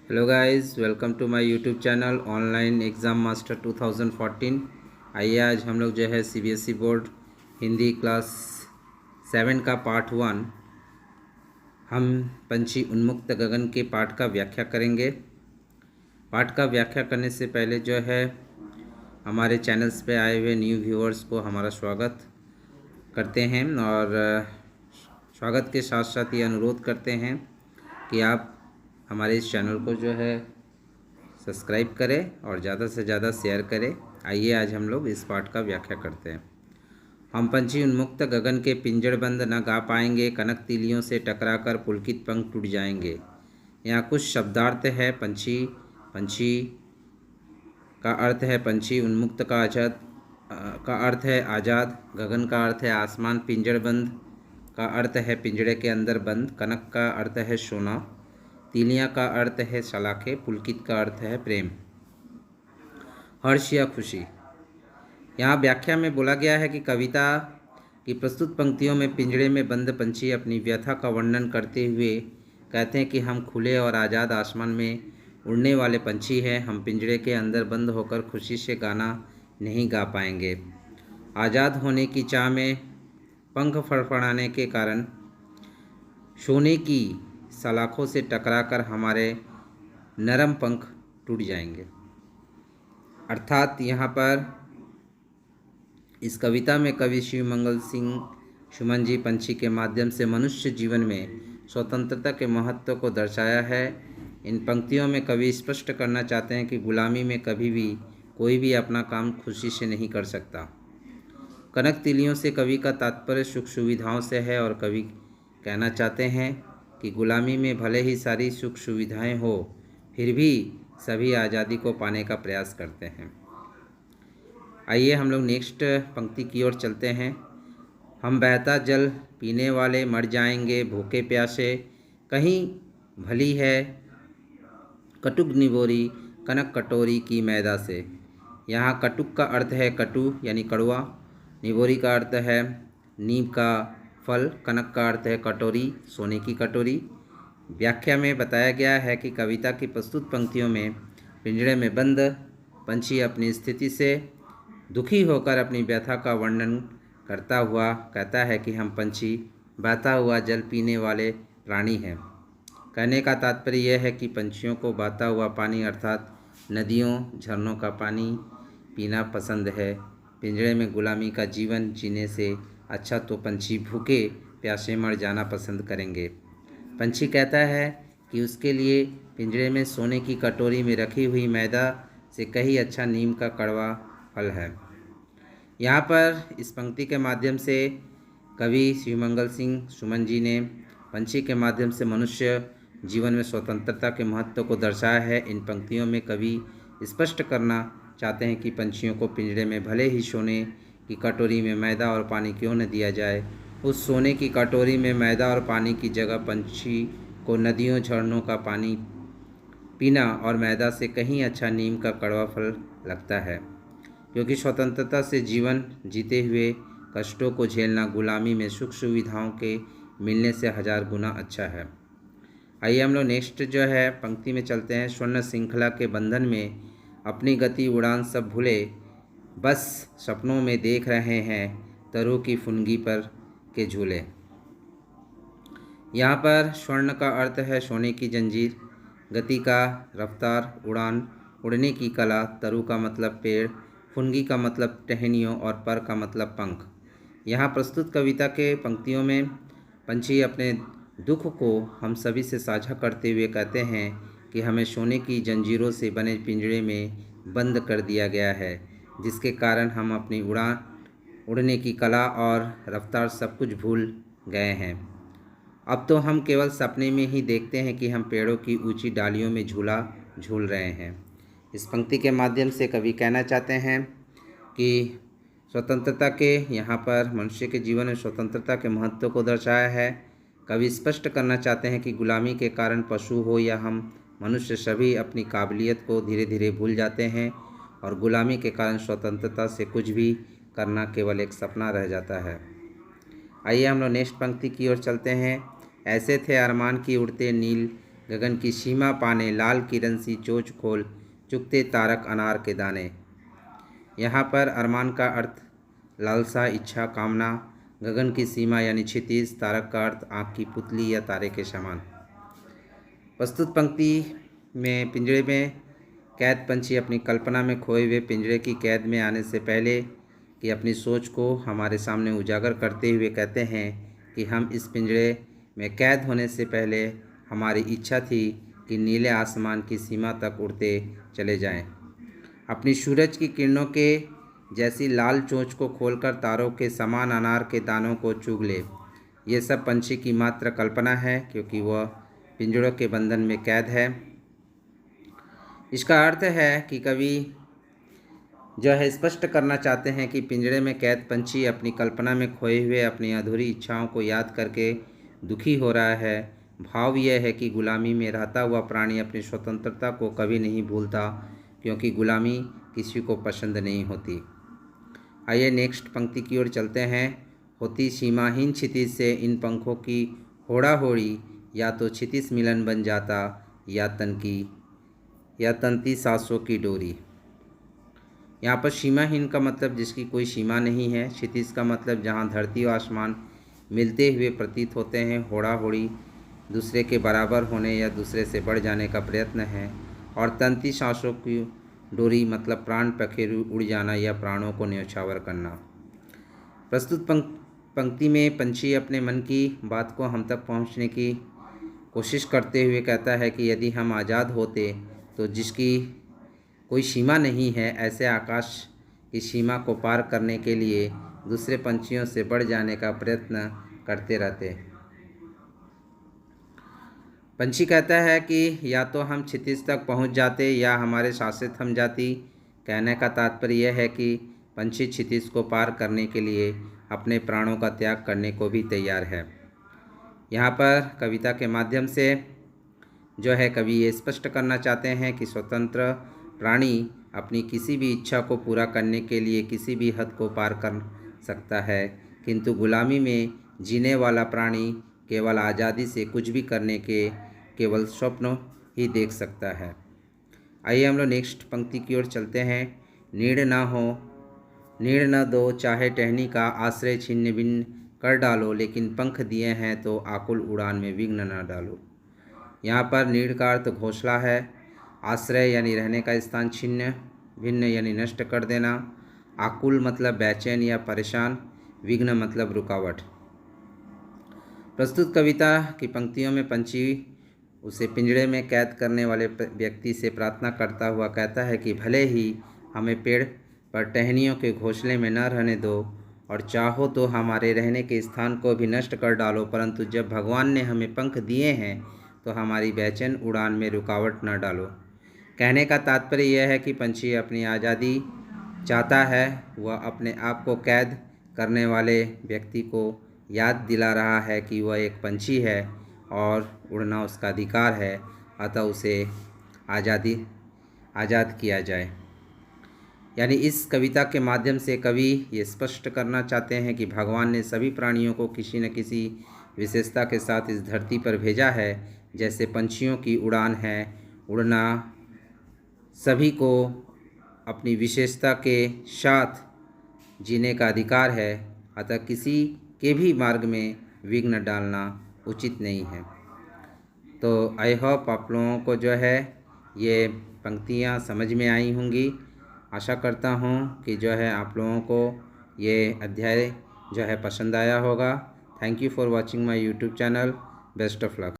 Hello guys, welcome to my YouTube channel online exam master 2014। आइए आज हम लोग जो है सीबीएसई बोर्ड हिंदी क्लास 7 का पार्ट 1 हम पंछी उन्मुक्त गगन के पाठ का व्याख्या करेंगे। पाठ का व्याख्या करने से पहले जो है हमारे चैनल्स पे आए हुए न्यू व्यूअर्स को हमारा स्वागत करते हैं और स्वागत के साथ साथ ये अनुरोध करते हैं कि आप हमारे इस चैनल को जो है सब्सक्राइब करें और ज़्यादा से ज़्यादा शेयर करें। आइए आज हम लोग इस पाठ का व्याख्या करते हैं। हम पंछी उन्मुक्त गगन के पिंजड़बंद न गा पाएंगे, कनक तिलियों से टकराकर पुलकित पंख टूट जाएंगे। यहाँ कुछ शब्दार्थ है। पंछी पंछी का अर्थ है पंछी, उन्मुक्त का अर्थ है आज़ाद, गगन का अर्थ है आसमान, पिंजड़बंद का अर्थ है पिंजड़े के अंदर बंद, कनक का अर्थ है सोना, तिलियाँ का अर्थ है सलाखें, पुलकित का अर्थ है प्रेम, हर्ष या खुशी। यहाँ व्याख्या में बोला गया है कि कविता की प्रस्तुत पंक्तियों में पिंजड़े में बंद पंछी अपनी व्यथा का वर्णन करते हुए कहते हैं कि हम खुले और आज़ाद आसमान में उड़ने वाले पंछी हैं। हम पिंजड़े के अंदर बंद होकर खुशी से गाना नहीं गा पाएंगे। आज़ाद होने की चाह में पंख फड़फड़ाने के कारण सोने की सलाखों से टकराकर हमारे नरम पंख टूट जाएंगे। अर्थात यहाँ पर इस कविता में कवि शिवमंगल सिंह सुमन जी पंछी के माध्यम से मनुष्य जीवन में स्वतंत्रता के महत्व को दर्शाया है। इन पंक्तियों में कवि स्पष्ट करना चाहते हैं कि गुलामी में कभी भी कोई भी अपना काम खुशी से नहीं कर सकता। कनक तिलियों से कवि का तात्पर्य सुख सुविधाओं से है और कवि कहना चाहते हैं कि गुलामी में भले ही सारी सुख सुविधाएं हो, फिर भी सभी आज़ादी को पाने का प्रयास करते हैं। आइए हम लोग नेक्स्ट पंक्ति की ओर चलते हैं। हम बहता जल पीने वाले मर जाएंगे भूखे प्यासे, कहीं भली है कटुक निबोरी कनक कटोरी की मैदा से। यहाँ कटुक का अर्थ है कटु यानी कड़वा, निबोरी का अर्थ है नीम का फल, कनक का अर्थ है कटोरी सोने की कटोरी। व्याख्या में बताया गया है कि कविता की प्रस्तुत पंक्तियों में पिंजड़े में बंद पंछी अपनी स्थिति से दुखी होकर अपनी व्यथा का वर्णन करता हुआ कहता है कि हम पंछी बहता हुआ जल पीने वाले प्राणी हैं। कहने का तात्पर्य यह है कि पंछियों को बहता हुआ पानी अर्थात नदियों झरनों का पानी पीना पसंद है। पिंजड़े में गुलामी का जीवन जीने से अच्छा तो पंछी भूखे प्यासे मर जाना पसंद करेंगे। पंछी कहता है कि उसके लिए पिंजड़े में सोने की कटोरी में रखी हुई मैदा से कहीं अच्छा नीम का कड़वा फल है। यहाँ पर इस पंक्ति के माध्यम से कवि शिवमंगल सिंह सुमन जी ने पंछी के माध्यम से मनुष्य जीवन में स्वतंत्रता के महत्व को दर्शाया है। इन पंक्तियों में कवि स्पष्ट करना चाहते हैं कि पंछियों को पिंजड़े में भले ही सोने की कटोरी में मैदा और पानी क्यों न दिया जाए, उस सोने की कटोरी में मैदा और पानी की जगह पंछी को नदियों झरनों का पानी पीना और मैदा से कहीं अच्छा नीम का कड़वा फल लगता है, क्योंकि स्वतंत्रता से जीवन जीते हुए कष्टों को झेलना गुलामी में सुख सुविधाओं के मिलने से 1000 गुना अच्छा है। आइए हम लोग नेक्स्ट जो है पंक्ति में चलते हैं। स्वर्ण श्रृंखला के बंधन में अपनी गति उड़ान सब भूले, बस सपनों में देख रहे हैं तरु की फुनगी पर के झूले। यहाँ पर स्वर्ण का अर्थ है सोने की जंजीर, गति का रफ्तार, उड़ान उड़ने की कला, तरु का मतलब पेड़, फुनगी का मतलब टहनियों और पर का मतलब पंख। यहाँ प्रस्तुत कविता के पंक्तियों में पंछी अपने दुख को हम सभी से साझा करते हुए कहते हैं कि हमें सोने की जंजीरों से बने पिंजड़े में बंद कर दिया गया है, जिसके कारण हम अपनी उड़ान उड़ने की कला और रफ्तार सब कुछ भूल गए हैं। अब तो हम केवल सपने में ही देखते हैं कि हम पेड़ों की ऊंची डालियों में झूला झूल रहे हैं। इस पंक्ति के माध्यम से कवि कहना चाहते हैं कि स्वतंत्रता के यहाँ पर मनुष्य के जीवन में स्वतंत्रता के महत्व को दर्शाया है। कवि स्पष्ट करना चाहते हैं कि गुलामी के कारण पशु हो या हम मनुष्य सभी अपनी काबिलियत को धीरे धीरे भूल जाते हैं और गुलामी के कारण स्वतंत्रता से कुछ भी करना केवल एक सपना रह जाता है। आइए हम लोग नेक्स्ट पंक्ति की ओर चलते हैं। ऐसे थे अरमान की उड़ते नील गगन की सीमा पाने, लाल किरण सी चोंच खोल, चुगते तारक अनार के दाने। यहाँ पर अरमान का अर्थ लालसा, इच्छा, कामना। गगन की सीमा यानी क्षितिज, तारक का अर्थ आँख की पुतली या तारे के समान। प्रस्तुत पंक्ति में पिंजरे में कैद पंछी अपनी कल्पना में खोए हुए पिंजरे की कैद में आने से पहले कि अपनी सोच को हमारे सामने उजागर करते हुए कहते हैं कि हम इस पिंजरे में कैद होने से पहले हमारी इच्छा थी कि नीले आसमान की सीमा तक उड़ते चले जाएं। अपनी सूरज की किरणों के जैसी लाल चोंच को खोलकर तारों के समान अनार के दानों को चुग ले। ये सब पंछी की मात्र कल्पना है, क्योंकि वह पिंजरों के बंधन में कैद है। इसका अर्थ है कि कवि जो है स्पष्ट करना चाहते हैं कि पिंजरे में कैद पंछी अपनी कल्पना में खोए हुए अपनी अधूरी इच्छाओं को याद करके दुखी हो रहा है। भाव यह है कि गुलामी में रहता हुआ प्राणी अपनी स्वतंत्रता को कभी नहीं भूलता, क्योंकि गुलामी किसी को पसंद नहीं होती। आइए नेक्स्ट पंक्ति की ओर चलते हैं। होती सीमाहीन क्षितिज से इन पंखों की होड़ा होड़ी, या तो क्षितिज मिलन बन जाता या तंती सांसों की डोरी। यहाँ पर सीमाहीन का मतलब जिसकी कोई सीमा नहीं है। क्षितिज का मतलब जहाँ धरती और आसमान मिलते हुए प्रतीत होते हैं। होड़ा होड़ी दूसरे के बराबर होने या दूसरे से बढ़ जाने का प्रयत्न है। और तंती सांसों की डोरी मतलब प्राण पखेरु उड़ जाना या प्राणों को न्यौछावर करना। प्रस्तुत पंक्ति में पंछी अपने मन की बात को हम तक पहुँचने की कोशिश करते हुए कहता है कि यदि हम आज़ाद होते तो जिसकी कोई सीमा नहीं है, ऐसे आकाश की सीमा को पार करने के लिए दूसरे पंछियों से बढ़ जाने का प्रयत्न करते रहते। पंछी कहता है कि या तो हम क्षितिज तक पहुंच जाते या हमारे सांसें थम जाती। कहने का तात्पर्य यह है कि पंछी क्षितिज को पार करने के लिए अपने प्राणों का त्याग करने को भी तैयार है। यहाँ पर कविता के माध्यम से जो है कवि ये स्पष्ट करना चाहते हैं कि स्वतंत्र प्राणी अपनी किसी भी इच्छा को पूरा करने के लिए किसी भी हद को पार कर सकता है, किंतु गुलामी में जीने वाला प्राणी केवल आज़ादी से कुछ भी करने के केवल स्वप्न ही देख सकता है। आइए हम लोग नेक्स्ट पंक्ति की ओर चलते हैं। नीड़ न दो चाहे टहनी का, आश्रय छिन्न भिन्न कर डालो, लेकिन पंख दिए हैं तो आकुल उड़ान में विघ्न न डालो। यहाँ पर नीड़ का अर्थ घोंसला है। आश्रय यानी रहने का स्थान, छिन्न भिन्न यानी नष्ट कर देना, आकुल मतलब बेचैन या परेशान, विघ्न मतलब रुकावट। प्रस्तुत कविता की पंक्तियों में पंछी उसे पिंजरे में कैद करने वाले व्यक्ति से प्रार्थना करता हुआ कहता है कि भले ही हमें पेड़ पर टहनियों के घोंसले में न रहने दो और चाहो तो हमारे रहने के स्थान को भी नष्ट कर डालो, परंतु जब भगवान ने हमें पंख दिए हैं तो हमारी बेचैन उड़ान में रुकावट न डालो। कहने का तात्पर्य यह है कि पंछी अपनी आज़ादी चाहता है। वह अपने आप को कैद करने वाले व्यक्ति को याद दिला रहा है कि वह एक पंछी है और उड़ना उसका अधिकार है, अतः उसे आज़ाद किया जाए। यानी इस कविता के माध्यम से कवि ये स्पष्ट करना चाहते हैं कि भगवान ने सभी प्राणियों को किसी न किसी विशेषता के साथ इस धरती पर भेजा है। जैसे पंछियों की उड़ान है, उड़ना सभी को अपनी विशेषता के साथ जीने का अधिकार है, अतः किसी के भी मार्ग में विघ्न डालना उचित नहीं है। तो आई होप आप लोगों को जो है ये पंक्तियाँ समझ में आई होंगी। आशा करता हूँ कि जो है आप लोगों को ये अध्याय जो है पसंद आया होगा। Thank you for watching my YouTube channel. Best of luck.